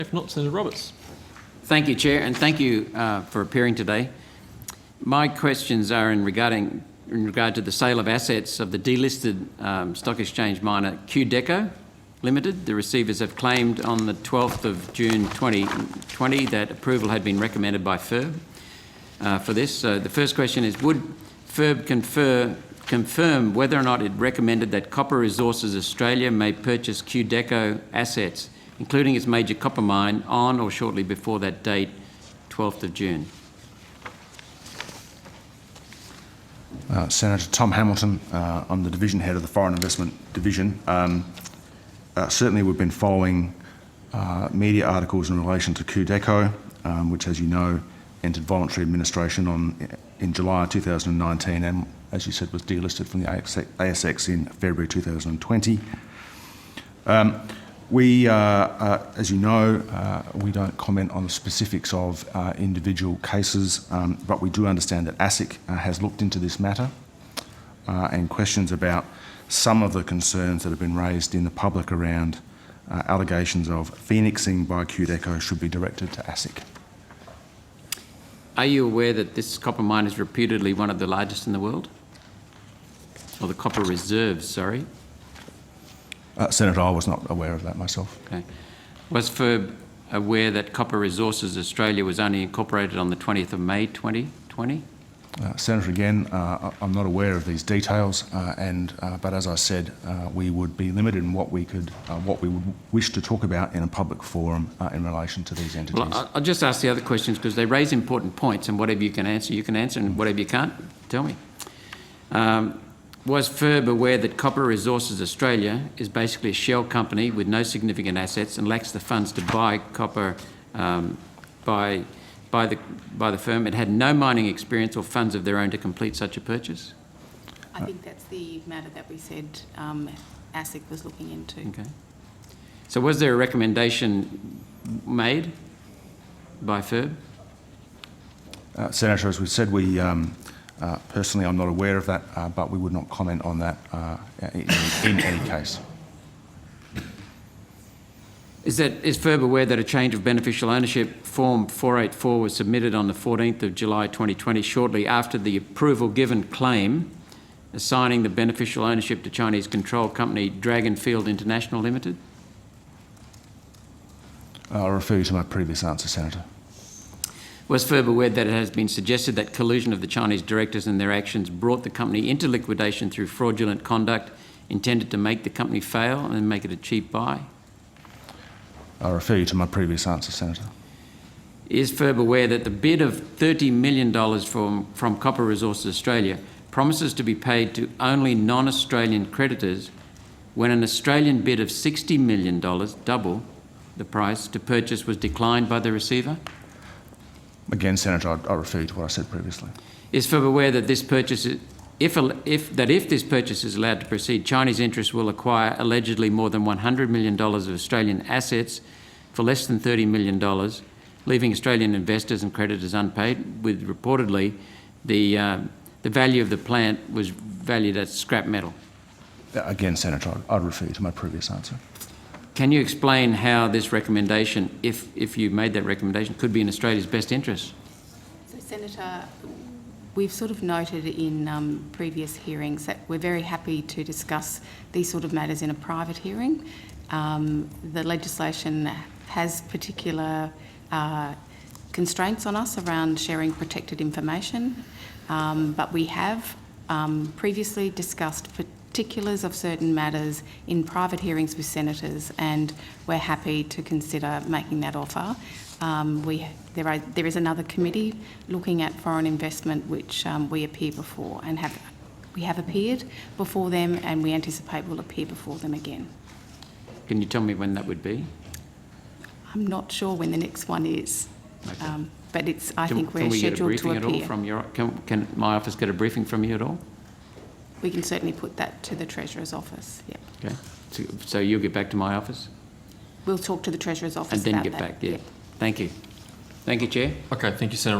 If not, Senator Roberts. Thank you, Chair, and thank you for appearing today. My questions are in regard to the sale of assets of the delisted stock exchange miner Q-Deco Limited. The receivers have claimed on the 12th of June 2020 that approval had been recommended by FIRB for this. So the first question is, would FIRB confirm whether or not it recommended that Copper Resources Australia may purchase Q-Deco assets, including its major copper mine, on or shortly before that date, 12th of June? Senator Tom Hamilton, I'm the Division Head of the Foreign Investment Division. Certainly we've been following media articles in relation to Q-Deco, which, as you know, entered voluntary administration in July 2019 and, as you said, was delisted from the ASX in February 2020. As you know, we don't comment on the specifics of individual cases, but we do understand that ASIC has looked into this matter, and questions about some of the concerns that have been raised in the public around allegations of phoenixing by Q-Deco should be directed to ASIC. Are you aware that this copper mine is reputedly one of the largest in the world? Or the copper reserves, sorry? Senator, I was not aware of that myself. Okay. Was FIRB aware that Copper Resources Australia was only incorporated on the 20th of May 2020? Senator, again, I'm not aware of these details, but as I said, we would be limited in what we would wish to talk about in a public forum in relation to these entities. Well, I'll just ask the other questions because they raise important points, and whatever you can answer, and whatever you can't, tell me. Was FIRB aware that Copper Resources Australia is basically a shell company with no significant assets and lacks the funds to buy copper by the firm? It had no mining experience or funds of their own to complete such a purchase? I think that's the matter that we said ASIC was looking into. Okay. So was there a recommendation made by FIRB? Senator, as we said, personally I'm not aware of that, but we would not comment on that in any case. Is FIRB aware that a change of beneficial ownership Form 484 was submitted on the 14th of July 2020, shortly after the approval given claim assigning the beneficial ownership to Chinese controlled company Dragonfield International Limited? I'll refer you to my previous answer, Senator. Was FIRB aware that it has been suggested that collusion of the Chinese directors and their actions brought the company into liquidation through fraudulent conduct intended to make the company fail and make it a cheap buy? I'll refer you to my previous answer, Senator. Is FIRB aware that the bid of $30 million from Copper Resources Australia promises to be paid to only non-Australian creditors when an Australian bid of $60 million, double the price, to purchase was declined by the receiver? Again, Senator, I'll refer you to what I said previously. Is FIRB aware that this purchase, if this purchase is allowed to proceed, Chinese interests will acquire allegedly more than $100 million of Australian assets for less than $30 million, leaving Australian investors and creditors unpaid, with reportedly the value of the plant was valued as scrap metal? Again, Senator, I'd refer you to my previous answer. Can you explain how this recommendation, if you made that recommendation, could be in Australia's best interest? So, Senator, we've sort of noted in previous hearings that we're very happy to discuss these sort of matters in a private hearing. The legislation has particular constraints on us around sharing protected information, but we have previously discussed particulars of certain matters in private hearings with senators, and we're happy to consider making that offer. There is another committee looking at foreign investment which we appear before, and we have appeared before them, and we anticipate we'll appear before them again. Can you tell me when that would be? I'm not sure when the next one is, okay. But I think we're scheduled to appear. Can my office get a briefing from you at all? We can certainly put that to the Treasurer's office, yeah. Okay. So you'll get back to my office? We'll talk to the Treasurer's office and then about get that. back, yeah. Thank you. Thank you, Chair. Okay, thank you, Senator.